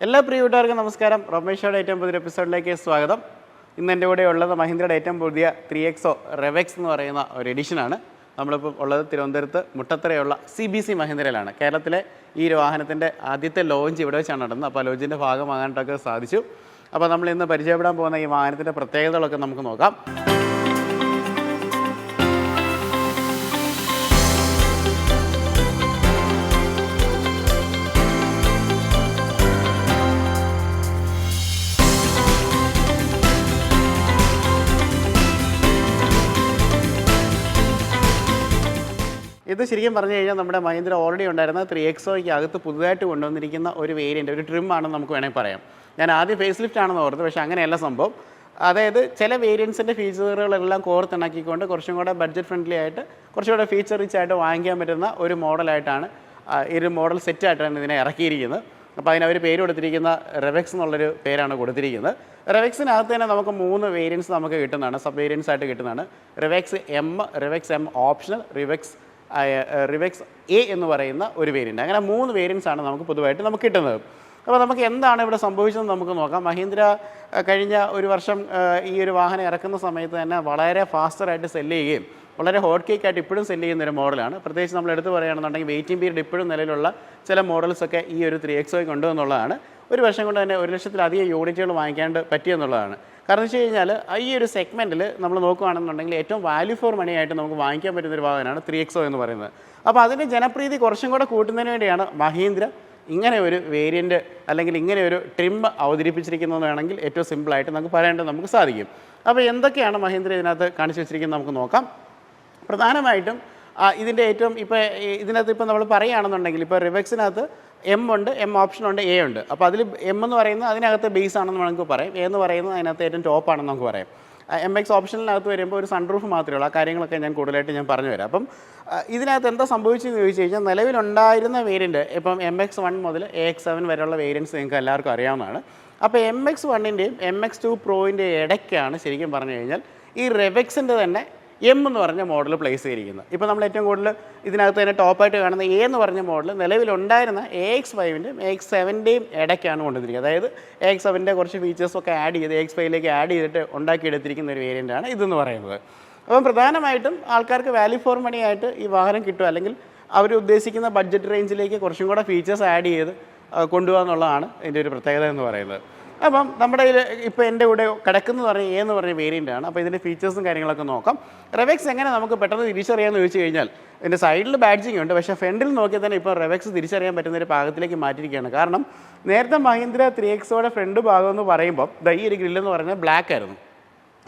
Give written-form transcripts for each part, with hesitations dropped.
എല്ലാ പ്രിയപ്പെട്ടവർക്കും നമസ്കാരം. റൊമേഷോയുടെ ഏറ്റവും പുതിയ എപ്പിസോഡിലേക്ക് സ്വാഗതം. ഇന്ന് എൻ്റെ കൂടെ ഉള്ളത് മഹീന്ദ്രയുടെ ഏറ്റവും പുതിയ 3XO റെവെക്സ് എന്ന് പറയുന്ന ഒരു എഡിഷനാണ്. നമ്മളിപ്പോൾ ഉള്ളത് തിരുവനന്തപുരത്ത് മുട്ടത്തറയുള്ള CBC മഹീന്ദ്രയിലാണ്. കേരളത്തിലെ ഈ ഒരു വാഹനത്തിൻ്റെ ആദ്യത്തെ ലോഞ്ച് ഇവിടെ വെച്ചാണ് നടന്നത്. അപ്പോൾ ലോഞ്ചിൻ്റെ ഭാഗമാകാനായിട്ടൊക്കെ സാധിച്ചു. അപ്പോൾ നമ്മൾ ഇന്ന് പരിചയപ്പെടാൻ പോകുന്ന ഈ വാഹനത്തിൻ്റെ പ്രത്യേകതകളൊക്കെ നമുക്ക് നോക്കാം. ഇത് ശരിക്കും പറഞ്ഞു കഴിഞ്ഞാൽ നമ്മുടെ മഹീന്ദ്ര ഓൾറെഡി ഉണ്ടായിരുന്ന 3XOയ്ക്ക് അകത്ത് പുതുതായിട്ട് കൊണ്ടുവന്നിരിക്കുന്ന ഒരു വേരിയൻ്റ്, ഒരു ട്രിം ആണെന്ന് നമുക്ക് വേണമെങ്കിൽ പറയാം. ഞാൻ ആദ്യം ഫേസ് ലിഫ്റ്റ് ആണെന്ന് ഓർത്ത്, പക്ഷേ അങ്ങനെയല്ല സംഭവം. അതായത് ചില വേരിയൻസിൻ്റെ ഫീച്ചറുകളെല്ലാം കോർത്തിണക്കിക്കൊണ്ട് കുറച്ചും കൂടെ ബഡ്ജറ്റ് ഫ്രണ്ട്ലി ആയിട്ട് കുറച്ചുകൂടെ ഫീച്ചർ റിച്ച് ആയിട്ട് വാങ്ങിക്കാൻ പറ്റുന്ന ഒരു മോഡലായിട്ടാണ് ഈ ഒരു മോഡൽ സെറ്റായിട്ടാണ് ഇതിനെ ഇറക്കിയിരിക്കുന്നത്. അപ്പോൾ അതിനവർ പേര് കൊടുത്തിരിക്കുന്ന റെവെക്സ് എന്നുള്ളൊരു പേരാണ് കൊടുത്തിരിക്കുന്നത്. റെവെക്സിനകത്ത് തന്നെ നമുക്ക് 3 വേരിയൻസ് നമുക്ക് കിട്ടുന്നതാണ്, സബ് വേരിയൻസ് ആയിട്ട് കിട്ടുന്നതാണ്. റെവെക്സ് M ഓപ്ഷണൽ, റിവെക്സ് A എന്ന് പറയുന്ന ഒരു വേരിയൻ്റ്. അങ്ങനെ 3 വേരിയൻസ് ആണ് നമുക്ക് പൊതുവായിട്ട് നമുക്ക് കിട്ടുന്നത്. അപ്പോൾ നമുക്ക് എന്താണ് ഇവിടെ സംഭവിച്ചതെന്ന് നമുക്ക് നോക്കാം. മഹീന്ദ്ര കഴിഞ്ഞ ഒരു വർഷം ഈ ഒരു വാഹനം ഇറക്കുന്ന സമയത്ത് തന്നെ വളരെ ഫാസ്റ്ററായിട്ട് സെല്ല് ചെയ്യുകയും വളരെ ഹോട്ട് കേക്കായിട്ട് ഇപ്പോഴും സെല്ല് ചെയ്യുന്ന ഒരു മോഡലാണ്. പ്രത്യേകിച്ച് നമ്മൾ എടുത്ത് പറയുകയാണെന്നുണ്ടെങ്കിൽ വെയിറ്റിംഗ് പീരീഡ് ഇപ്പോഴും നിലവിലുള്ള ചില മോഡൽസൊക്കെ ഈ ഒരു 3XOയ്ക്ക് ഉണ്ട് എന്നുള്ളതാണ്. ഒരു വർഷം കൊണ്ട് തന്നെ 1,00,000-ലധികം യൂണിറ്റുകൾ വാങ്ങിക്കാണ്ട് പറ്റിയെന്നുള്ളതാണ്. കാരണം എന്ന് വെച്ച് കഴിഞ്ഞാൽ ഈ ഒരു സെഗ്മെൻറ്റിൽ നമ്മൾ നോക്കുകയാണെന്നുണ്ടെങ്കിൽ ഏറ്റവും വാല്യൂ ഫോർ മണി ആയിട്ട് നമുക്ക് വാങ്ങിക്കാൻ പറ്റുന്നൊരു വാഹനമാണ് 3XO എന്ന് പറയുന്നത്. അപ്പോൾ അതിൻ്റെ ജനപ്രീതി കുറച്ചും കൂടെ കൂട്ടുന്നതിന് വേണ്ടിയാണ് മഹീന്ദ്ര ഇങ്ങനെ ഒരു വേരിയൻ്റ് അല്ലെങ്കിൽ ഇങ്ങനെ ഒരു ട്രിം അവതരിപ്പിച്ചിരിക്കുന്നതെന്ന് വേണമെങ്കിൽ ഏറ്റവും സിമ്പിളായിട്ട് നമുക്ക് പറയേണ്ടത് നമുക്ക് സാധിക്കും. അപ്പോൾ എന്തൊക്കെയാണ് മഹീന്ദ്ര ഇതിനകത്ത് കാണിച്ചു വെച്ചിരിക്കുന്നത് നമുക്ക് നോക്കാം. പ്രധാനമായിട്ടും ഇതിൻ്റെ ഏറ്റവും ഇതിനകത്ത് നമ്മൾ പറയുകയാണെന്നുണ്ടെങ്കിൽ ഇപ്പോൾ റിവെക്സിനകത്ത് M ഉണ്ട്, M ഓപ്ഷനുണ്ട്, A ഉണ്ട്. അപ്പോൾ അതിൽ M എന്ന് പറയുന്നത് അതിനകത്ത് ബേസ് ആണെന്ന് നമുക്ക് പറയാം. A എന്ന് പറയുന്നത് അതിനകത്ത് ഏറ്റവും ടോപ്പാണെന്ന് നമുക്ക് പറയാം. MX ഓപ്ഷനിനകത്ത് വരുമ്പോൾ ഒരു സൺറൂഫ് മാത്രമേ ഉള്ളൂ. ആ കാര്യങ്ങളൊക്കെ ഞാൻ കൂടുതലായിട്ട് പറഞ്ഞു തരാം. അപ്പം ഇതിനകത്ത് എന്താ സംഭവിച്ചതെന്ന് ചോദിച്ചു കഴിഞ്ഞാൽ നിലവിലുണ്ടായിരുന്ന വേരിയൻറ്റ് ഇപ്പം MX1 മുതൽ AX7 വരെയുള്ള വേരിയൻറ്റ്സ് നിങ്ങൾക്ക് എല്ലാവർക്കും അറിയാവുന്നതാണ്. അപ്പോൾ MX1ൻ്റെയും MX2 പ്രോയിൻ്റെ ഇടയ്ക്കാണ് ശരിക്കും പറഞ്ഞു കഴിഞ്ഞാൽ ഈ റെവെക്സിൻ്റെ തന്നെ M എന്ന് പറഞ്ഞ മോഡൽ പ്ലേസ് ചെയ്തിരിക്കുന്നത്. ഇപ്പോൾ നമ്മൾ ഏറ്റവും കൂടുതൽ ഇതിനകത്ത് തന്നെ ടോപ്പായിട്ട് കാണുന്ന A എന്ന് പറഞ്ഞ മോഡൽ നിലവിലുണ്ടായിരുന്ന AX5ൻ്റെയും AX7ൻ്റെയും ഇടയ്ക്കാണ് കൊണ്ടുവന്നിരിക്കുന്നത്. അതായത് AX7ൻ്റെ കുറച്ച് ഫീച്ചേഴ്സൊക്കെ ആഡ് ചെയ്ത് AX5ലേക്ക് ആഡ് ചെയ്തിട്ട് ഉണ്ടാക്കിയെടുത്തിരിക്കുന്ന ഒരു വേരിയൻ്റാണ് ഇതെന്ന് പറയുന്നത്. അപ്പം പ്രധാനമായിട്ടും ആൾക്കാർക്ക് വാല്യൂ ഫോർ മണി ആയിട്ട് ഈ വാഹനം കിട്ടും, അല്ലെങ്കിൽ അവർ ഉദ്ദേശിക്കുന്ന ബഡ്ജറ്റ് റേഞ്ചിലേക്ക് കുറച്ചും കൂടെ ഫീച്ചേഴ്സ് ആഡ് ചെയ്ത് കൊണ്ടുപോകുക എന്നുള്ളതാണ് ഇതിൻ്റെ ഒരു പ്രത്യേകത എന്ന് പറയുന്നത്. അപ്പം നമ്മുടെ ഇപ്പോൾ എൻ്റെ കൂടെ കിടക്കുന്നത് പറഞ്ഞാൽ A എന്ന് പറഞ്ഞ വേരിയൻ്റാണ്. അപ്പോൾ ഇതിൻ്റെ ഫീച്ചേഴ്സും കാര്യങ്ങളൊക്കെ നോക്കാം. റെവെക്സ് എങ്ങനെ നമുക്ക് പെട്ടെന്ന് തിരിച്ചറിയാമെന്ന് ചോദിച്ചു കഴിഞ്ഞാൽ ഇതിൻ്റെ സൈഡിൽ ബാഡ്ജിങ് ഉണ്ട്, പക്ഷേ ഫ്രണ്ടിൽ നോക്കിയാൽ തന്നെ ഇപ്പോൾ റെവെക്സ് തിരിച്ചറിയാൻ പറ്റുന്ന ഒരു പാകത്തിലേക്ക് മാറ്റിയിരിക്കുകയാണ്. കാരണം നേരത്തെ മഹീന്ദ്ര 3XOയുടെ ഫ്രണ്ട് ഭാഗം എന്ന് പറയുമ്പോൾ ഈ ഒരു ഗ്രില്ലെന്ന് പറഞ്ഞാൽ ബ്ലാക്ക് ആയിരുന്നു.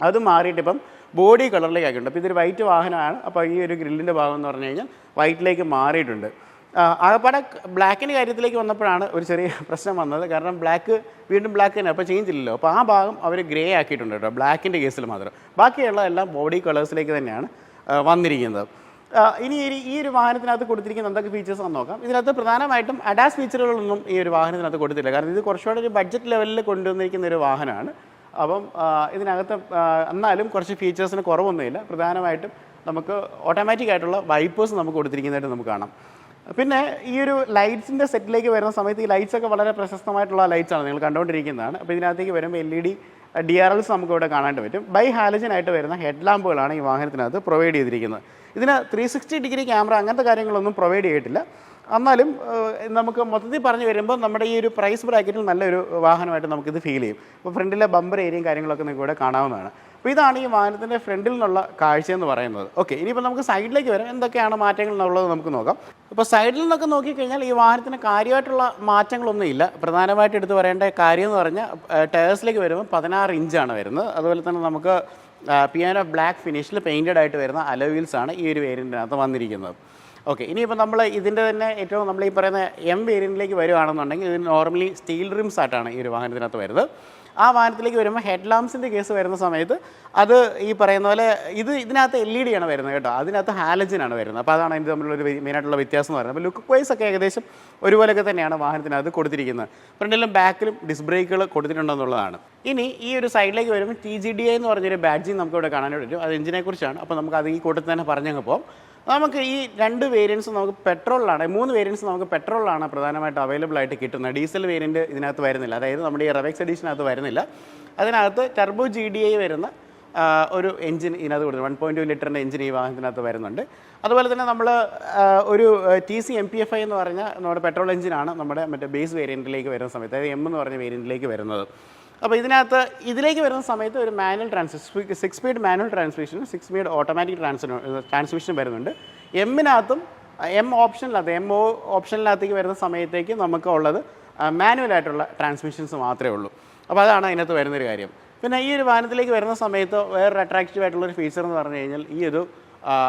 അത് മാറിയിട്ട് ഇപ്പം ബോഡി കളറിലേക്ക് ആക്കിയിട്ടുണ്ട്. അപ്പോൾ ഇതൊരു വൈറ്റ് വാഹനമാണ്. അപ്പോൾ ഈ ഒരു ഗ്രില്ലിൻ്റെ ഭാഗം എന്ന് പറഞ്ഞു കഴിഞ്ഞാൽ വൈറ്റിലേക്ക് മാറിയിട്ടുണ്ട്. ആകപ്പാടെ ബ്ലാക്കിൻ്റെ കാര്യത്തിലേക്ക് വന്നപ്പോഴാണ് ഒരു ചെറിയ പ്രശ്നം വന്നത്. കാരണം ബ്ലാക്ക് വീണ്ടും ബ്ലാക്ക് തന്നെ, അപ്പോൾ ചേഞ്ച് ഇല്ലല്ലോ. അപ്പോൾ ആ ഭാഗം അവർ ഗ്രേ ആക്കിയിട്ടുണ്ട് കേട്ടോ, ബ്ലാക്കിൻ്റെ കേസിൽ മാത്രം. ബാക്കിയുള്ള എല്ലാം ബോഡി കളേഴ്സിലേക്ക് തന്നെയാണ് വന്നിരിക്കുന്നത്. ഇനി ഈ ഒരു വാഹനത്തിനകത്ത് കൊടുത്തിരിക്കുന്ന എന്തൊക്കെ ഫീച്ചേഴ്സ് ആണെന്ന് നോക്കാം. ഇതിനകത്ത് പ്രധാനമായിട്ടും അഡാസ് ഫീച്ചറുകളൊന്നും ഈ ഒരു വാഹനത്തിനകത്ത് കൊടുത്തില്ല. കാരണം ഇത് കുറച്ചുകൂടെ ഒരു ബഡ്ജറ്റ് ലെവലിൽ കൊണ്ടുവന്നിരിക്കുന്ന ഒരു വാഹനമാണ്. അപ്പം ഇതിനകത്ത് എന്നാലും കുറച്ച് ഫീച്ചേഴ്സിന് കുറവൊന്നുമില്ല. പ്രധാനമായിട്ടും നമുക്ക് ഓട്ടോമാറ്റിക് ആയിട്ടുള്ള വൈപ്പേഴ്സ് നമുക്ക് കൊടുത്തിരിക്കുന്നതായിട്ട് നമുക്ക് കാണാം. പിന്നെ ഈ ഒരു ലൈറ്റ്സിൻ്റെ സെറ്റിലേക്ക് വരുന്ന സമയത്ത് ഈ ലൈറ്റ്സൊക്കെ വളരെ പ്രശസ്തമായിട്ടുള്ള ലൈറ്റ്സാണ്, നിങ്ങൾ കണ്ടുകൊണ്ടിരിക്കുന്നതാണ്. അപ്പോൾ ഇതിനകത്തേക്ക് വരുമ്പോൾ LED DRLs നമുക്ക് ഇവിടെ കാണാനായിട്ട് പറ്റും. ബൈ ഹാലജനായിട്ട് വരുന്ന ഹെഡ് ലാമ്പുകളാണ് ഈ വാഹനത്തിനകത്ത് പ്രൊവൈഡ് ചെയ്തിരിക്കുന്നത്. ഇതിന് 360 ഡിഗ്രി ക്യാമറ അങ്ങനത്തെ കാര്യങ്ങളൊന്നും പ്രൊവൈഡ് ചെയ്തിട്ടില്ല. എന്നാലും നമുക്ക് മൊത്തത്തിൽ പറഞ്ഞു വരുമ്പോൾ നമ്മുടെ ഈ ഒരു പ്രൈസ് ബ്രാക്കറ്റിൽ നല്ലൊരു വാഹനമായിട്ട് നമുക്കിത് ഫീൽ ചെയ്യും. അപ്പോൾ ഫ്രണ്ടിലെ ബമ്പർ ഏരിയയും കാര്യങ്ങളൊക്കെ നിങ്ങൾക്ക് ഇവിടെ കാണാവുന്നതാണ്. അപ്പോൾ ഇതാണ് ഈ വാഹനത്തിൻ്റെ ഫ്രണ്ടിൽ നിന്നുള്ള കാഴ്ചയെന്ന് പറയുന്നത്. ഓക്കെ, ഇനിയിപ്പോൾ നമുക്ക് സൈഡിലേക്ക് വരാം. എന്തൊക്കെയാണ് മാറ്റങ്ങൾ എന്നുള്ളത് നമുക്ക് നോക്കാം. അപ്പോൾ സൈഡിൽ നിന്നൊക്കെ നോക്കിക്കഴിഞ്ഞാൽ ഈ വാഹനത്തിന് കാര്യമായിട്ടുള്ള മാറ്റങ്ങളൊന്നും ഇല്ല. പ്രധാനമായിട്ട് എടുത്ത് പറയേണ്ട കാര്യം എന്ന് പറഞ്ഞാൽ ടയേഴ്സിലേക്ക് വരുമ്പോൾ 16 ഇഞ്ചാണ് വരുന്നത്. അതുപോലെ തന്നെ നമുക്ക് പിയാനോ ബ്ലാക്ക് ഫിനിഷിൽ പെയിൻറ്റഡ് ആയിട്ട് വരുന്ന അലോയ് വീൽസാണ് ഈ ഒരു വേരിയൻറ്റിനകത്ത് വന്നിരിക്കുന്നത്. ഓക്കെ, ഇനിയിപ്പോൾ നമ്മൾ ഇതിൻ്റെ തന്നെ ഏറ്റവും നമ്മൾ ഈ പറയുന്ന M വേരിയൻറ്റിലേക്ക് വരുവാണെന്നുണ്ടെങ്കിൽ ഇത് നോർമലി സ്റ്റീൽ റിംസ് ആയിട്ടാണ് ഈ ഒരു വാഹനത്തിനകത്ത് വരുന്നത്. ആ വാഹനത്തിലേക്ക് വരുമ്പോൾ ഹെഡ് ലാംപ്സിൻ്റെ കേസ് വരുന്ന സമയത്ത് അത് ഈ പറയുന്ന പോലെ ഇതിനകത്ത് LED ആണ് വരുന്നത് കേട്ടോ, അതിനകത്ത് ഹാലജനാണ് വരുന്നത്. അപ്പോൾ അതാണ് ഇതിന് തമ്മിലൊരു മെയിനായിട്ടുള്ള വ്യത്യാസം എന്ന് പറയുന്നത്. അപ്പോൾ ലുക്ക് വൈസ് ഒക്കെ ഏകദേശം ഒരുപോലെയൊക്കെ തന്നെയാണ് വാഹനത്തിനകത്ത് കൊടുത്തിരിക്കുന്നത്. ഫ്രണ്ടിലും ബാക്കിലും ഡിസ്ക് ബ്രേക്കുകൾ കൊടുത്തിട്ടുണ്ടെന്നുള്ളതാണ്. ഇനി ഈ ഒരു സൈഡിലേക്ക് വരുമ്പോൾ TGDI എന്ന് പറഞ്ഞൊരു ബാഡ്ജിങ് നമുക്ക് ഇവിടെ കാണാനായിട്ട് പറ്റും. അത് എഞ്ചിനെ കുറിച്ചാണ്. അപ്പോൾ നമുക്ക് അത് ഈ കൂട്ടത്തിൽ തന്നെ പറഞ്ഞങ്ങ് പോകാം. നമുക്ക് ഈ 2 വേരിയൻസ് നമുക്ക് പെട്രോളിലാണ്, 3 വേരിയൻസ് നമുക്ക് പെട്രോളിലാണ് പ്രധാനമായിട്ട് അവൈലബിൾ ആയിട്ട് കിട്ടുന്നത്. ഡീസൽ വേരിയൻറ്റ് ഇതിനകത്ത് വരുന്നില്ല, അതായത് നമ്മുടെ ഈ റെവെക്സ് എഡിഷനകത്ത് വരുന്നില്ല. അതിനകത്ത് ടർബോ GDI വരുന്ന ഒരു എഞ്ചിൻ ഇതിനകത്ത് കൊടുത്തു. 1.2 ലിറ്ററിൻ്റെ എഞ്ചിൻ ഈ വാഹനത്തിനകത്ത് വരുന്നുണ്ട്. അതുപോലെ തന്നെ നമ്മൾ ഒരു TC MPFI എന്ന് പറഞ്ഞ നമ്മുടെ പെട്രോൾ എഞ്ചിനാണ് നമ്മുടെ മറ്റേ ബേസ് വേരിയൻറ്റിലേക്ക് വരുന്ന സമയത്ത്, അതായത് M എന്ന് പറഞ്ഞ വേരിയൻറ്റിലേക്ക് വരുന്നത്. അപ്പോൾ ഇതിലേക്ക് വരുന്ന സമയത്ത് ഒരു മാനുവൽ 6 സ്പീഡ് മാനുവൽ ട്രാൻസ്മിഷനും 6 സ്പീഡ് ഓട്ടോമാറ്റിക് ട്രാൻസ്മിഷൻ വരുന്നുണ്ട്. M ഓപ്ഷനിനകത്തേക്ക് വരുന്ന സമയത്തേക്ക് നമുക്ക് ഉള്ളത് മാനുവലായിട്ടുള്ള ട്രാൻസ്മിഷൻസ് മാത്രമേ ഉള്ളൂ. അപ്പോൾ അതാണ് അതിനകത്ത് വരുന്നൊരു കാര്യം. പിന്നെ ഈ ഒരു വാഹനത്തിലേക്ക് വരുന്ന സമയത്ത് വേറൊരു അട്രാക്റ്റീവ് ആയിട്ടുള്ളൊരു ഫീച്ചർ എന്ന് പറഞ്ഞു കഴിഞ്ഞാൽ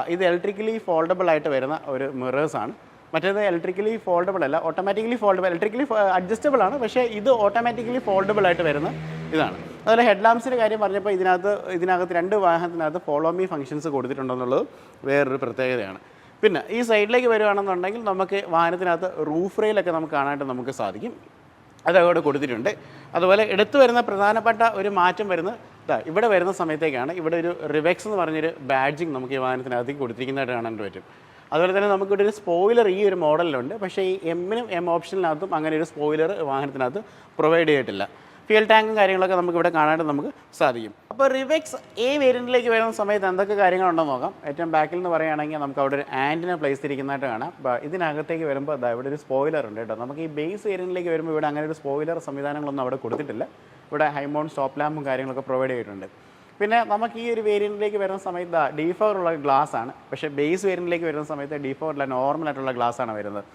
ഇത് ഇലക്ട്രിക്കലി ഫോൾഡബിൾ ആയിട്ട് വരുന്ന ഒരു മിറേഴ്സാണ്. മറ്റേത് ഇലക്ട്രിക്കലി ഫോൾഡബിൾ അല്ല, ഓട്ടോമാറ്റിക്കലി ഫോൾഡബിൾ. ഇലക്ട്രിക്കലി അഡ്ജസ്റ്റബിൾ ആണ്, പക്ഷേ ഇത് ഓട്ടോമാറ്റിക്കലി ഫോൾഡബിൾ ആയിട്ട് വരുന്ന ഇതാണ്. അതുപോലെ ഹെഡ് ലാംപ്സിൻ്റെ കാര്യം പറഞ്ഞപ്പോൾ ഇതിനകത്ത് 2 വാഹനത്തിനകത്ത് ഫോളോ മീ ഫംഗ്ഷൻസ് കൊടുത്തിട്ടുണ്ടെന്നുള്ളത് വേറൊരു പ്രത്യേകതയാണ്. പിന്നെ ഈ സൈഡിലേക്ക് വരുവാണെന്നുണ്ടെങ്കിൽ നമുക്ക് വാഹനത്തിനകത്ത് റൂഫ് റെയിലൊക്കെ നമുക്ക് കാണാനായിട്ട് നമുക്ക് സാധിക്കും, അതവിടെ കൊടുത്തിട്ടുണ്ട്. അതുപോലെ എടുത്തു വരുന്ന പ്രധാനപ്പെട്ട ഒരു മാറ്റം ഇവിടെ വരുന്ന സമയത്തേക്കാണ്. ഇവിടെ ഒരു റിവെക്സ് എന്ന് പറഞ്ഞൊരു ബാഡ്ജിങ് നമുക്ക് ഈ വാഹനത്തിനകത്തേക്ക് കൊടുത്തിരിക്കുന്നതായിട്ട് കാണാൻ പറ്റും. അതുപോലെ തന്നെ നമുക്കിവിടെ ഒരു സ്പോയിലർ ഈ ഒരു മോഡലിലുണ്ട്, പക്ഷേ ഈ M ഓപ്ഷനിനകത്തും അങ്ങനെ ഒരു സ്പോയിലർ വാഹനത്തിനകത്ത് പ്രൊവൈഡ് ചെയ്തിട്ടില്ല. ഫ്യൂൽ ടാങ്കും കാര്യങ്ങളൊക്കെ നമുക്ക് ഇവിടെ കാണാനായിട്ട് നമുക്ക് സാധിക്കും. അപ്പോൾ റിവെക്സ് വേരിയൻറ്റിലേക്ക് വരുന്ന സമയത്ത് എന്തൊക്കെ കാര്യങ്ങളുണ്ടെന്ന് നോക്കാം. ഏറ്റവും ബാക്കിൽ നിന്ന് പറയുകയാണെങ്കിൽ നമുക്ക് അവിടെ ഒരു ആൻറ്റിന പ്ലേസ് ചെയ്തിരിക്കുന്നതായിട്ട് കാണാം. ഇതിനകത്തേക്ക് വരുമ്പോൾ ഇവിടെ ഒരു സ്പോയിലർ ഉണ്ട് കേട്ടോ. നമുക്ക് ഈ ബേസ് വേരിയൻറ്റിലേക്ക് വരുമ്പോൾ ഇവിടെ അങ്ങനെ ഒരു സ്പോയിലർ സംവിധാനങ്ങളൊന്നും അവിടെ കൊടുത്തിട്ടില്ല. ഇവിടെ ഹൈമൗണ്ട് സ്റ്റോപ്പ് ലാമ്പും കാര്യങ്ങളൊക്കെ പ്രൊവൈഡ് ചെയ്തിട്ടുണ്ട്. പിന്നെ നമുക്ക് ഈ ഒരു വേരിയൻറ്റിലേക്ക് വരുന്ന സമയത്ത് D4 ഉള്ള ഗ്ലാസ് ആണ്, പക്ഷേ ബേസ് വേരിയൻറ്റിലേക്ക് വരുന്ന സമയത്ത് D4 അല്ല, നോർമലായിട്ടുള്ള ഗ്ലാസ് ആണ് വരുന്നത്.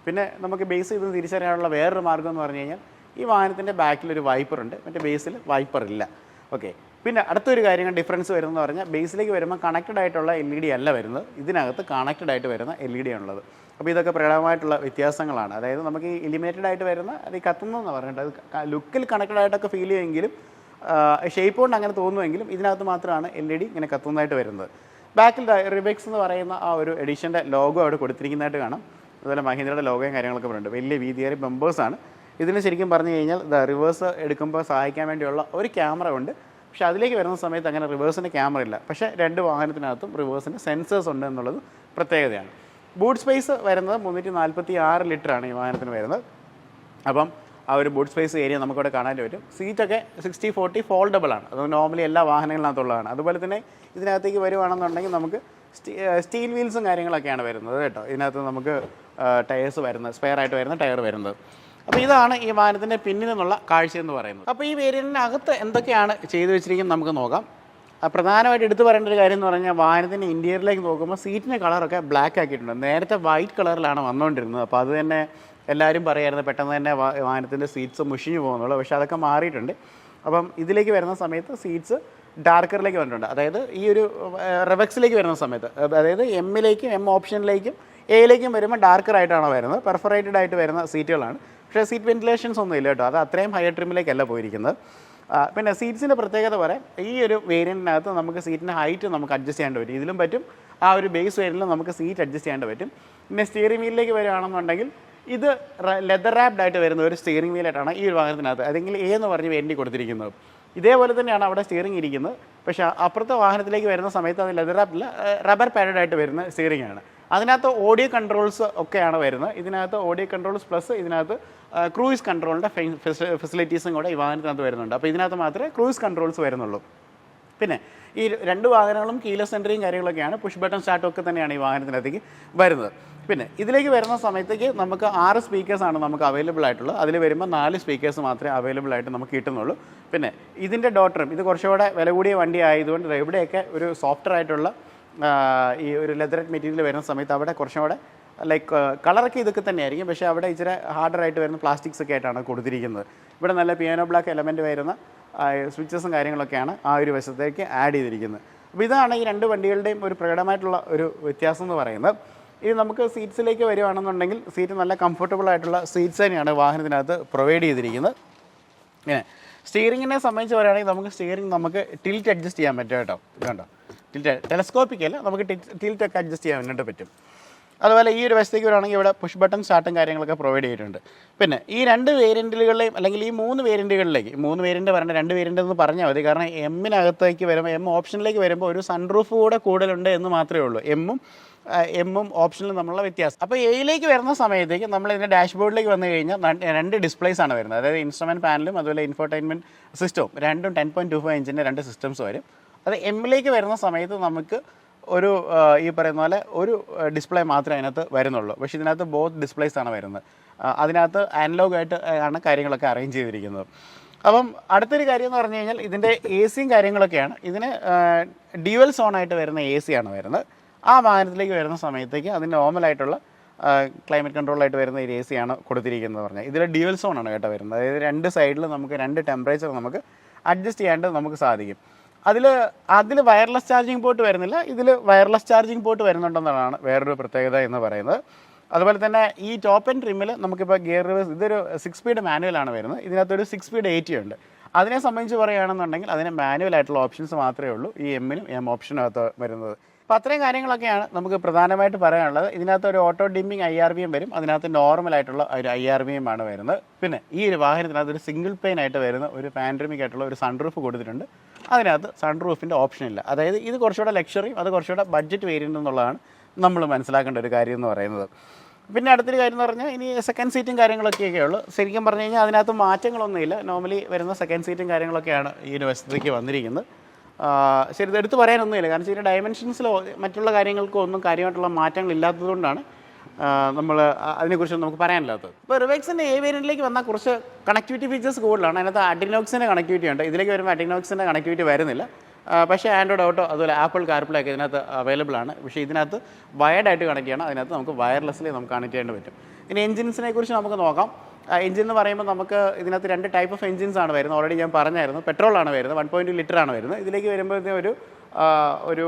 പിന്നെ നമുക്ക് ബേസ് ഇത് തിരിച്ചറിയാനുള്ള വേറൊരു മാർഗ്ഗം എന്ന് പറഞ്ഞു കഴിഞ്ഞാൽ ഈ വാഹനത്തിൻ്റെ ബാക്കിലൊരു വൈപ്പറുണ്ട്, മറ്റേ ബേസിൽ വൈപ്പർ ഇല്ല. ഓക്കെ. പിന്നെ അടുത്തൊരു കാര്യം ഡിഫറൻസ് വരുന്നതെന്ന് പറഞ്ഞാൽ ബേസിലേക്ക് വരുമ്പോൾ കണക്റ്റഡ് ആയിട്ടുള്ള LED അല്ല വരുന്നത്, ഇതിനകത്ത് കണക്റ്റഡ് ആയിട്ട് വരുന്ന LED ആണുള്ളത്. അപ്പോൾ ഇതൊക്കെ പ്രകടമായിട്ടുള്ള വ്യത്യാസങ്ങളാണ്. അതായത് നമുക്ക് ഈ ഇലിമിനേറ്റഡ് ആയിട്ട് വരുന്ന അത് കത്തുന്നതെന്ന് പറഞ്ഞിട്ട് അത് ലുക്കിൽ കണക്റ്റഡ് ആയിട്ടൊക്കെ ഫീൽ ചെയ്യുമെങ്കിലും ഷേപ്പ് കൊണ്ട് അങ്ങനെ തോന്നുമെങ്കിലും ഇതിനകത്ത് മാത്രമാണ് LED ഇങ്ങനെ കത്തുന്നതായിട്ട് വരുന്നത്. ബാക്കിൽ റിബെക്സ് എന്ന് പറയുന്ന ആ ഒരു എഡിഷൻ്റെ ലോഗോ അവിടെ കൊടുത്തിരിക്കുന്നതായിട്ട് കാണാം. അതുപോലെ മഹീന്ദ്രയുടെ ലോഗോയും കാര്യങ്ങളൊക്കെ പറയുന്നുണ്ട്. വലിയ വീതിയേറിയ ബമ്പേഴ്സാണ്. ഇതിന് ശരിക്കും പറഞ്ഞു കഴിഞ്ഞാൽ റിവേഴ്സ് എടുക്കുമ്പോൾ സഹായിക്കാൻ വേണ്ടിയുള്ള ഒരു ക്യാമറ ഉണ്ട്, പക്ഷേ അതിലേക്ക് വരുന്ന സമയത്ത് അങ്ങനെ റിവേഴ്സിൻ്റെ ക്യാമറ ഇല്ല. പക്ഷേ 2 വാഹനത്തിനകത്തും റിവേഴ്സിൻ്റെ സെൻസേഴ്സ് ഉണ്ട് എന്നുള്ളത് പ്രത്യേകതയാണ്. ബൂട്ട് സ്പേസ് വരുന്നത് 346 ലിറ്ററാണ് ഈ വാഹനത്തിന് വരുന്നത്. അപ്പം ആ ഒരു ബൂട്ട് സ്പേസ് ഏരിയ നമുക്കിവിടെ കാണാൻ പറ്റും. സീറ്റൊക്കെ 60/40 ഫോൾഡബിൾ ആണ്, അത് നോർമലി എല്ലാ വാഹനങ്ങളിനകത്തുള്ളതാണ്. അതുപോലെ തന്നെ ഇതിനകത്തേക്ക് വരുവാണെന്നുണ്ടെങ്കിൽ നമുക്ക് സ്റ്റീൽ വീൽസും കാര്യങ്ങളൊക്കെയാണ് വരുന്നത് കേട്ടോ. ഇതിനകത്ത് നമുക്ക് ടയേഴ്സ് വരുന്നത്, സ്പെയർ ആയിട്ട് വരുന്ന ടയർ വരുന്നത്. അപ്പോൾ ഇതാണ് ഈ വാഹനത്തിൻ്റെ പിന്നിൽ നിന്നുള്ള കാഴ്ച എന്ന് പറയുന്നത്. അപ്പോൾ ഈ വേരിയൻറ്റിനകത്ത് എന്തൊക്കെയാണ് ചെയ്തു വെച്ചിരിക്കുന്നത് നമുക്ക് നോക്കാം. പ്രധാനമായിട്ട് എടുത്തു പറയേണ്ട ഒരു കാര്യം എന്ന് പറഞ്ഞാൽ വാഹനത്തിൻ്റെ ഇൻറ്റീരിയറിലേക്ക് നോക്കുമ്പോൾ സീറ്റിൻ്റെ കളറൊക്കെ ബ്ലാക്ക് ആക്കിയിട്ടുണ്ട്. നേരത്തെ വൈറ്റ് കളറിലാണ് വന്നുകൊണ്ടിരുന്നത്. അപ്പോൾ അത് തന്നെ എല്ലാവരും പറയായിരുന്നു പെട്ടെന്ന് തന്നെ വാഹനത്തിൻ്റെ സീറ്റ്സ് മുഷിഞ്ഞു പോകുന്നുള്ളൂ, പക്ഷേ അതൊക്കെ മാറിയിട്ടുണ്ട്. അപ്പം ഇതിലേക്ക് വരുന്ന സമയത്ത് സീറ്റ്സ് ഡാർക്കറിലേക്ക് വന്നിട്ടുണ്ട്. അതായത് ഈ ഒരു റിവെക്സിലേക്ക് വരുന്ന സമയത്ത്, അതായത് M ഓപ്ഷനിലേക്കും Aയിലേക്കും വരുമ്പോൾ ഡാർക്കറായിട്ടാണ് വരുന്നത്. പെർഫറേറ്റഡ് ആയിട്ട് വരുന്ന സീറ്റുകളാണ്, പക്ഷേ സീറ്റ് വെന്റിലേഷൻസ് ഒന്നും ഇല്ല കേട്ടോ. അത് അത്രയും ഹയർ ട്രിമ്മിലേക്കല്ല പോയിരിക്കുന്നത്. പിന്നെ സീറ്റ്സിൻ്റെ പ്രത്യേകത പറയാം, ഈ ഒരു വേരിയൻറ്റിനകത്ത് നമുക്ക് സീറ്റിൻ്റെ ഹൈറ്റ് നമുക്ക് അഡ്ജസ്റ്റ് ചെയ്യാൻ പറ്റും. ഇതിലും പറ്റും, ആ ഒരു ബേസ് വേരിയൻറ്റിൽ നമുക്ക് സീറ്റ് അഡ്ജസ്റ്റ് ചെയ്യാൻ പറ്റും. പിന്നെ സ്റ്റിയറിംഗ് വീലിലേക്ക് വരികയാണെന്നുണ്ടെങ്കിൽ ഇത് ലെതർ റാപ്ഡ് ആയിട്ട് വരുന്ന ഒരു സ്റ്റിയറിംഗ് വീലായിട്ടാണ് ഈ ഒരു വാഹനത്തിനകത്ത്, അല്ലെങ്കിൽ A എന്ന് പറഞ്ഞ് വേണ്ടി കൊടുത്തിരിക്കുന്നത്. ഇതേപോലെ തന്നെയാണ് അവിടെ സ്റ്റിയറിംഗ് ഇരിക്കുന്നത്, പക്ഷേ അപ്പുറത്തെ വാഹനത്തിലേക്ക് വരുന്ന സമയത്ത് അത് ലെതർ റാപ്ഡില്ല, റബ്ബർ പാഡഡ് ആയിട്ട് വരുന്ന സ്റ്റിയറിംഗ് ആണ്. അതിനകത്ത് ഓഡിയോ കൺട്രോൾസ് ഒക്കെയാണ് വരുന്നത്. ഇതിനകത്ത് ഓഡിയോ കൺട്രോൾസ് പ്ലസ് ഇതിനകത്ത് ക്രൂയിസ് കൺട്രോളിൻ്റെ ഫെസിലിറ്റീസും കൂടെ ഈ വാഹനത്തിനകത്ത് വരുന്നുണ്ട്. അപ്പോൾ ഇതിനകത്ത് മാത്രമേ ക്രൂയിസ് കൺട്രോൾസ് വരുന്നുള്ളൂ. പിന്നെ ഈ 2 വാഹനങ്ങളും കീലെസ് എൻട്രിയും കാര്യങ്ങളൊക്കെയാണ്, പുഷ് ബട്ടൺ സ്റ്റാർട്ടും ഒക്കെ തന്നെയാണ് ഈ വാഹനത്തിനകത്തേക്ക് വരുന്നത്. പിന്നെ ഇതിലേക്ക് വരുന്ന സമയത്തേക്ക് നമുക്ക് 6 സ്പീക്കേഴ്സാണ് നമുക്ക് അവൈലബിൾ ആയിട്ടുള്ളത്. അതിൽ വരുമ്പോൾ 4 സ്പീക്കേഴ്സ് മാത്രമേ അവൈലബിൾ ആയിട്ട് നമുക്ക് കിട്ടുന്നുള്ളൂ. പിന്നെ ഇതിൻ്റെ ഡോട്ടറും, ഇത് കുറച്ചുകൂടെ വില കൂടിയ വണ്ടി ആയതുകൊണ്ട് ഇവിടെയൊക്കെ ഒരു സോഫ്റ്റ്വെയർ ആയിട്ടുള്ള ഈ ഒരു ലെതററ്റ് മെറ്റീരിയൽ വരുന്ന സമയത്ത് അവിടെ കുറച്ചും കൂടെ ലൈക്ക് കളറൊക്കെ ഇതൊക്കെ തന്നെയായിരിക്കും, പക്ഷേ അവിടെ ഇച്ചിരി ഹാർഡറായിട്ട് വരുന്ന പ്ലാസ്റ്റിക്സ് ഒക്കെ ആയിട്ടാണ് കൊടുത്തിരിക്കുന്നത്. ഇവിടെ നല്ല പിയാനോ ബ്ലാക്ക് എലമെൻറ്റ് വരുന്ന സ്വിച്ചസും കാര്യങ്ങളൊക്കെയാണ് ആ ഒരു വശത്തേക്ക് ആഡ് ചെയ്തിരിക്കുന്നത്. അപ്പോൾ ഇതാണ് ഈ 2 വണ്ടികളുടെയും ഒരു പ്രകടമായിട്ടുള്ള ഒരു വ്യത്യാസം എന്ന് പറയുന്നത്. ഇത് നമുക്ക് സീറ്റ്സിലേക്ക് വരുവാണെന്നുണ്ടെങ്കിൽ സീറ്റ് നല്ല കംഫർട്ടബിൾ ആയിട്ടുള്ള സീറ്റ്സ് തന്നെയാണ് വാഹനത്തിനകത്ത് പ്രൊവൈഡ് ചെയ്തിരിക്കുന്നത്. ഇങ്ങനെ സ്റ്റിയറിങ്ങിനെ സംബന്ധിച്ച് പറയുകയാണെങ്കിൽ നമുക്ക് ടിൽറ്റ് അഡ്ജസ്റ്റ് ചെയ്യാൻ പറ്റും കേട്ടോ. ഇത് കണ്ടോ, ടെലസ്കോപ്പിക്കല്ല, നമുക്ക് ടിൽറ്റൊക്കെ അഡ്ജസ്റ്റ് ചെയ്യാൻ വേണ്ടിയിട്ട് പറ്റും. അതുപോലെ ഈ ഒരു വശത്തേക്ക് വരുവാണെങ്കിൽ ഇവിടെ പുഷ് ബട്ടൺ സ്റ്റാർട്ടും കാര്യങ്ങളൊക്കെ പ്രൊവൈഡ് ചെയ്തിട്ടുണ്ട്. പിന്നെ ഈ 2 വേരിയൻറ്റുകളിലെയും അല്ലെങ്കിൽ ഈ 3 വേരിയൻറ്റുകളിലേക്ക് 3 വേരിയൻറ്റ് പറയേണ്ട 2 വേരിയൻ്റ് എന്ന് പറഞ്ഞാൽ മതി. കാരണം M ഓപ്ഷനിലേക്ക് വരുമ്പോൾ ഒരു സൺറൂഫ് കൂടെ കൂടുതലുണ്ട് എന്ന് മാത്രമേ ഉള്ളൂ. M എമ്മും ഓപ്ഷനിലും തമ്മിലുള്ള വ്യത്യാസം. അപ്പോൾ എയിലേക്ക് വരുന്ന സമയത്തേക്ക് നമ്മൾ ഇതിൻ്റെ ഡാഷ്ബോർഡിലേക്ക് വന്നു കഴിഞ്ഞാൽ രണ്ട് ഡിസ്പ്ലേസ് ആണ് വരുന്നത്. അതായത് ഇൻസ്ട്രുമെൻറ്റ് പാനലും അതുപോലെ ഇൻഫോർടൈൻമെൻറ്റ് സിസ്റ്റവും രണ്ടും 10.25 ഇഞ്ചിൻ്റെ രണ്ട് സിസ്റ്റംസ് വരും. അത് എമ്മിലേക്ക് വരുന്ന സമയത്ത് നമുക്ക് ഒരു ഈ പറയുന്ന പോലെ ഒരു ഡിസ്പ്ലേ മാത്രമേ അതിനകത്ത് വരുന്നുള്ളൂ. പക്ഷേ ഇതിനകത്ത് ബോത്ത് ഡിസ്പ്ലേസ് ആണ് വരുന്നത്. അതിനകത്ത് ആനലോഗായിട്ട് ആണ് കാര്യങ്ങളൊക്കെ അറേഞ്ച് ചെയ്തിരിക്കുന്നത്. അപ്പം അടുത്തൊരു കാര്യം എന്ന് പറഞ്ഞു കഴിഞ്ഞാൽ ഇതിൻ്റെ എ സിയും കാര്യങ്ങളൊക്കെയാണ്. ഇതിന് ഡ്യുവൽ സോണായിട്ട് വരുന്ന എ സിയാണ് വരുന്നത്. ആ വാഹനത്തിലേക്ക് വരുന്ന സമയത്തേക്ക് അതിന് നോർമലായിട്ടുള്ള ക്ലൈമറ്റ് കൺട്രോളായിട്ട് വരുന്ന ഒരു എ സിയാണ് കൊടുത്തിരിക്കുന്നത് പറഞ്ഞാൽ. ഇതിൽ ഡ്യുവൽ സോണാണ് കേട്ടോ വരുന്നത്. അതായത് രണ്ട് സൈഡിൽ നമുക്ക് രണ്ട് ടെമ്പറേച്ചർ നമുക്ക് അഡ്ജസ്റ്റ് ചെയ്യാണ്ട് നമുക്ക് സാധിക്കും. അതിൽ വയർലെസ് ചാർജിങ് പോർട്ട് വരുന്നില്ല, ഇതിൽ വയർലെസ് ചാർജിങ് പോർട്ട് വരുന്നുണ്ടെന്നാണ് വേറൊരു പ്രത്യേകത എന്ന് പറയുന്നത്. അതുപോലെ തന്നെ ഈ ടോപ്പ് ആൻഡ് ട്രിമ്മിൽ നമുക്കിപ്പോൾ ഗിയർ റിവേഴ്സ് ഇതൊരു 6 സ്പീഡ് മാനുവലാണ് വരുന്നത്. ഇതിനകത്തൊരു 6 സ്പീഡ് 80 ഉണ്ട്. അതിനെ സംബന്ധിച്ച് പറയുകയാണെന്നുണ്ടെങ്കിൽ അതിന് മാനുവലായിട്ടുള്ള ഓപ്ഷൻസ് മാത്രമേ ഉള്ളൂ ഈ എമ്മിനും എം ഓപ്ഷനകത്ത് വരുന്നത്. അപ്പോൾ അത്രയും കാര്യങ്ങളൊക്കെയാണ് നമുക്ക് പ്രധാനമായിട്ട് പറയാനുള്ളത്. ഇതിനകത്ത് ഒരു ഓട്ടോ ഡിമ്മിങ് IRVM വരും, അതിനകത്ത് നോർമലായിട്ടുള്ള ഒരു IRVM ആണ് വരുന്നത്. പിന്നെ ഈ ഒരു വാഹനത്തിനകത്ത് ഒരു സിംഗിൾ പെയിൻ ആയിട്ട് വരുന്ന ഒരു പാൻഡമിക് ആയിട്ടുള്ള ഒരു സൺറൂഫ് കൊടുത്തിട്ടുണ്ട്. അതിനകത്ത് സൺറൂഫിൻ്റെ ഓപ്ഷൻ ഇല്ല. അതായത് ഇത് കുറച്ചുകൂടെ ലക്ഷറിയും അത് കുറച്ചുകൂടെ ബഡ്ജറ്റ് വേരിയൻ്റ് എന്നുള്ളതാണ് നമ്മൾ മനസ്സിലാക്കേണ്ട ഒരു കാര്യം എന്ന് പറയുന്നത്. പിന്നെ അടുത്തൊരു കാര്യം എന്ന് പറഞ്ഞാൽ ഇനി സെക്കൻഡ് സീറ്റും കാര്യങ്ങളൊക്കെ ഉള്ളൂ. ശരിക്കും പറഞ്ഞു കഴിഞ്ഞാൽ അതിനകത്ത് മാറ്റങ്ങളൊന്നുമില്ല. നോർമലി വരുന്ന സെക്കൻഡ് സീറ്റും കാര്യങ്ങളൊക്കെയാണ് ഈ ഒരു വശത്തേക്ക് വന്നിരിക്കുന്നത്. ശരി, ഇത് എടുത്ത് പറയാനൊന്നുമില്ല. കാരണം ഇതിൻ്റെ ഡയമെൻഷൻസിലോ മറ്റുള്ള കാര്യങ്ങൾക്കോ ഒന്നും കാര്യമായിട്ടുള്ള മാറ്റങ്ങൾ ഇല്ലാത്തതുകൊണ്ടാണ് നമ്മൾ അതിനെക്കുറിച്ച് നമുക്ക് പറയാനില്ലാത്തത്. ഇപ്പോൾ റിവേക്സിൻ്റെ എ വേരിയൻറ്റിലേക്ക് വന്നാൽ കുറച്ച് കണക്ടിവിറ്റി ഫീച്ചേഴ്സ് കൂടുതലാണ്. അതിനകത്ത് അഡിനോക്സിൻ്റെ കണക്ടിവിറ്റി ഉണ്ട്. ഇതിലേക്ക് വരുമ്പോൾ അഡിനോക്സിൻ്റെ കണക്ടിവിറ്റി വരുന്നില്ല. പക്ഷേ ആൻഡ്രോയിഡ് ഓട്ടോ അതുപോലെ ആപ്പിൾ കാർപ്ലേ ഒക്കെ ഇതിനകത്ത് അവൈലബിൾ ആണ്. പക്ഷേ ഇതിനകത്ത് വയർഡായിട്ട് കണക്ട് ചെയ്യണം. അതിനകത്ത് നമുക്ക് വയർലെസ്ലി നമുക്ക് കണക്ട് ചെയ്യേണ്ടി പറ്റും. ഇനി എഞ്ചിൻസിനെ കുറിച്ച് നമുക്ക് നോക്കാം. എഞ്ചിൻ എന്ന് പറയുമ്പോൾ നമുക്ക് ഇതിനകത്ത് രണ്ട് ടൈപ്പ് ഓഫ് എഞ്ചിൻസ് ആണ് വരുന്നത്. ഓൾറെഡി ഞാൻ പറഞ്ഞായിരുന്നു, പെട്രോളാണ് വരുന്നത്, 1.2 ലിറ്റർ ആണ് വരുന്നത്. ഇതിലേക്ക് വരുമ്പോൾ ഒരു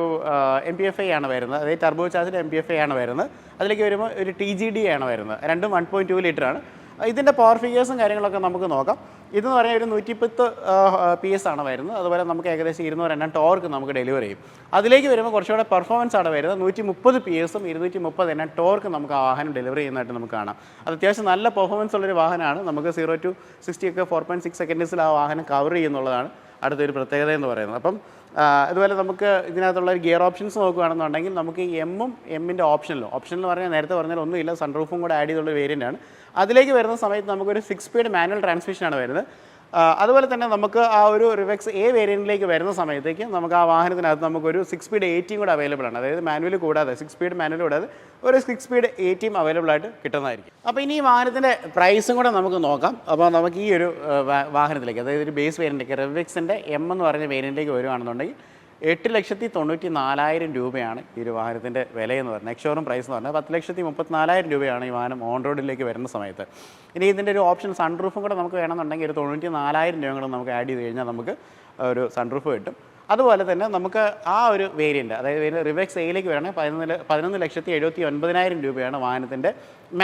MPFI ആണ് വരുന്നത്, അതായത് ടർബോ ചാർജ്ഡ് MPFI ആണ് വരുന്നത്. അതിലേക്ക് വരുമ്പോൾ ഒരു TGD ആണ് വരുന്നത്. രണ്ടും 1.2 ലിറ്റർ ആണ്. ഇതിൻ്റെ പവർ ഫിഗേഴ്സും കാര്യങ്ങളൊക്കെ നമുക്ക് നോക്കാം. ഇതെന്ന് പറഞ്ഞാൽ ഒരു 110 PS ആണ് വരുന്നത്. അതുപോലെ നമുക്ക് ഏകദേശം 200 എണ്ണം ടോർക്ക് നമുക്ക് ഡെലിവറി ചെയ്യും. അതിലേക്ക് വരുമ്പോൾ കുറച്ചുകൂടെ പെർഫോമൻസ് ആണ് വരുന്നത്. 130 PS 230 എണ്ണം ടോർക്ക് നമുക്ക് ആ വാഹനം ഡെലിവറി ചെയ്യുന്നതായിട്ട് നമുക്ക് കാണാം. അത് അത്യാവശ്യം നല്ല പെർഫോമൻസ് ഉള്ളൊരു വാഹനമാണ്. നമുക്ക് 0 to 60 ഒക്കെ 4.6 സെക്കൻഡ്സിൽ ആ വാഹനം കവർ ചെയ്യുന്നുള്ളതാണ് അടുത്തൊരു പ്രത്യേകത എന്ന് പറയുന്നത്. അപ്പം അതുപോലെ നമുക്ക് ഇതിനകത്തുള്ള ഒരു ഗിയർ ഓപ്ഷൻസ് നോക്കുകയാണെന്നുണ്ടെങ്കിൽ നമുക്ക് എമ്മിൻ്റെ ഓപ്ഷനിൽ പറഞ്ഞാൽ നേരത്തെ പറഞ്ഞാൽ ഒന്നുമില്ല, സൺറൂഫും കൂടെ ആഡ് ചെയ്തുള്ള വേരിയൻ്റ് ആണ്. അതിലേക്ക് വരുന്ന സമയത്ത് നമുക്കൊരു 6 സ്പീഡ് മാനുവൽ ട്രാൻസ്മിഷനാണ് വരുന്നത്. അതുപോലെ തന്നെ നമുക്ക് ആ ഒരു റിവെക്സ് എ വേരിയൻറ്റിലേക്ക് വരുന്ന സമയത്തേക്ക് നമുക്ക് ആ വാഹനത്തിനകത്ത് നമുക്കൊരു 6 സ്പീഡ് 80 കൂടെ അവൈലബിൾ ആണ്. അതായത് മാനുവൽ കൂടാതെ 6 സ്പീഡ് മാനുവൽ കൂടാതെ ഒരു 6 സ്പീഡ് 80 അവൈലബിൾ ആയിട്ട് കിട്ടുന്നതായിരിക്കും. അപ്പോൾ ഇനി ഈ വാഹനത്തിൻ്റെ പ്രൈസും കൂടെ നമുക്ക് നോക്കാം. അപ്പോൾ നമുക്ക് ഈ ഒരു വാഹനത്തിലേക്ക്, അതായത് ഒരു ബേസ് വേരിയൻറ്റിലേക്ക് റിവെക്സിൻ്റെ എം എന്ന് പറഞ്ഞ വേരിയൻറ്റിലേക്ക് വരുവാണെന്നുണ്ടെങ്കിൽ 8,94,000 രൂപയാണ് ഈ ഒരു വാഹനത്തിൻ്റെ വിലയെന്ന് പറഞ്ഞാൽ. എക്സ്ഷോറും പ്രൈസ് എന്ന് പറഞ്ഞാൽ 10,34,000 രൂപയാണ് ഈ വാഹനം ഓൺ റോഡിലേക്ക് വരുന്ന സമയത്ത്. ഇനി ഇതിൻ്റെ ഒരു ഓപ്ഷൻ സൺറൂഫും കൂടെ നമുക്ക് വേണമെന്നുണ്ടെങ്കിൽ ഒരു 94,000 രൂപ കൂടെ നമുക്ക് ആഡ് ചെയ്ത് കഴിഞ്ഞാൽ നമുക്ക് ഒരു സൺറൂഫ് കിട്ടും. അതുപോലെ തന്നെ നമുക്ക് ആ ഒരു വേരിയൻറ്റ്, അതായത് റിവെക്സ് എയിലേക്ക് വരണമെങ്കിൽ 11,79,000 രൂപയാണ് വാഹനത്തിൻ്റെ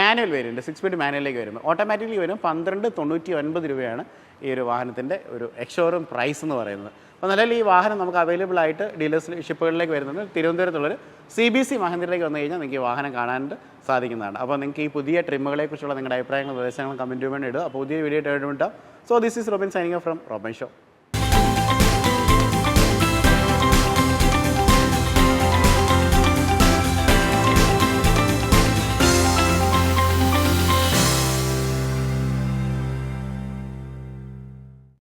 മാനുവൽ വേരിയൻറ്റ്. 6 സ്പീഡ് മാനുവലിലേക്ക് വരുമ്പോൾ ഓട്ടോമാറ്റിക്കലി വരും 12,99 രൂപയാണ് ഈ ഒരു വാഹനത്തിൻ്റെ ഒരു എക്സ്ഷോറും പ്രൈസ് എന്ന് പറയുന്നത്. അപ്പോൾ നിലവിൽ ഈ വാഹനം നമുക്ക് അവൈലബിൾ ആയിട്ട് ഡീലേഴ്സ് ഷിപ്പുകളിലേക്ക് വരുന്നുണ്ട്. തിരുവനന്തപുരത്തുള്ളൊരു CBC മഹീന്ദ്രയിലേക്ക് വന്നു കഴിഞ്ഞാൽ നിങ്ങൾക്ക് ഈ വാഹനം കാണാനായിട്ട് സാധിക്കുന്നതാണ്. അപ്പോൾ നിങ്ങൾക്ക് ഈ പുതിയ ട്രിമ്മുകളെക്കുറിച്ചുള്ള നിങ്ങളുടെ അഭിപ്രായങ്ങളും നിർദ്ദേശങ്ങളും കമൻറ്റ് വേണ്ടി ഇടുക. അപ്പോൾ പുതിയ വീഡിയോ ഇടുക. So this is Robin signing from Robin show.